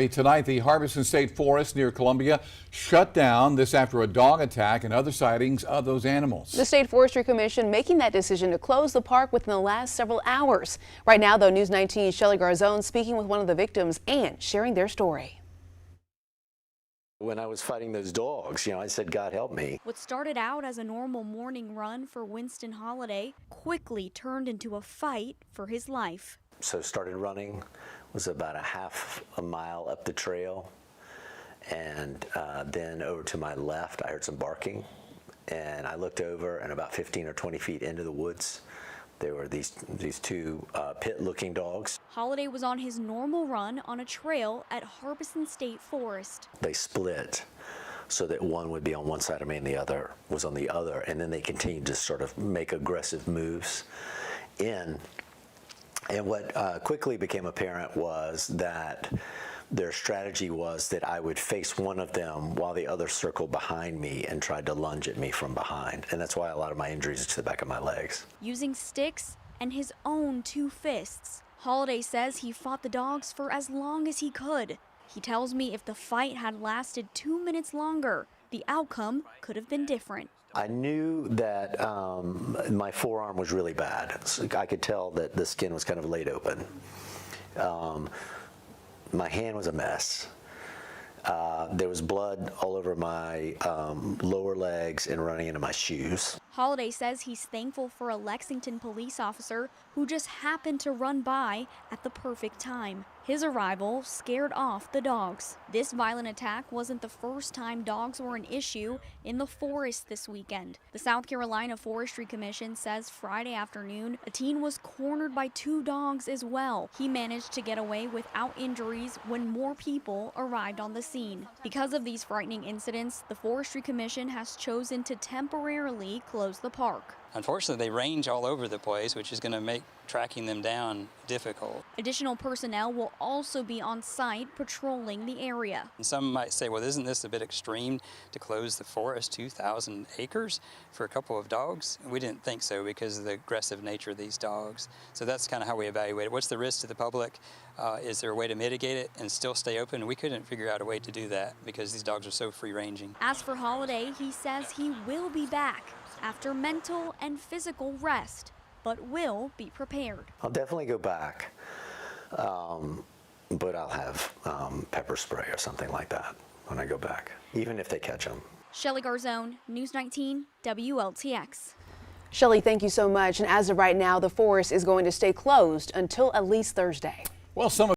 Tonight, the Harbison State Forest near Columbia shut down, this after a dog attack and other sightings of those animals. The State Forestry Commission making that decision to close the park within the last several hours. Right now, though, News 19's Shelley Garzone speaking with one of the victims and sharing their story. When I was fighting those dogs, I said, God help me. What started out as a normal morning run for Winston Holiday quickly turned into a fight for his life. So started running, was about a half a mile up the trail, and then over to my left I heard some barking, and I looked over, and about 15 or 20 feet into the woods there were these two pit-looking dogs. Holiday was on his normal run on a trail at Harbison State Forest. They split so that one would be on one side of me and the other was on the other, and then they continued to sort of make aggressive moves in. And what quickly became apparent was that their strategy was that I would face one of them while the other circled behind me and tried to lunge at me from behind. And that's why a lot of my injuries are to the back of my legs. Using sticks and his own 2 fists, Holiday says he fought the dogs for as long as he could. He tells me if the fight had lasted 2 minutes longer, the outcome could have been different. I knew that my forearm was really bad. So I could tell that the skin was kind of laid open. My hand was a mess. There was blood all over my lower legs and running into my shoes. Holiday says he's thankful for a Lexington police officer who just happened to run by at the perfect time. His arrival scared off the dogs. This violent attack wasn't the first time dogs were an issue in the forest this weekend. The South Carolina Forestry Commission says Friday afternoon, a teen was cornered by 2 dogs as well. He managed to get away without injuries when more people arrived on the scene. Because of these frightening incidents, the Forestry Commission has chosen to temporarily close the park. Unfortunately, they range all over the place, which is going to make tracking them down difficult. Additional personnel will also be on site patrolling the area. And some might say, well, isn't this a bit extreme to close the forest 2,000 acres for a couple of dogs? We didn't think so because of the aggressive nature of these dogs. So that's kind of how we evaluate it. What's the risk to the public? Is there a way to mitigate it and still stay open? We couldn't figure out a way to do that because these dogs are so free-ranging. As for Holiday, he says he will be back after mental and physical rest, but will be prepared. I'll definitely go back, but I'll have pepper spray or something like that when I go back, even if they catch them. Shelley Garzone, News 19, WLTX. Shelley, thank you so much. And as of right now, the forest is going to stay closed until at least Thursday. Well, some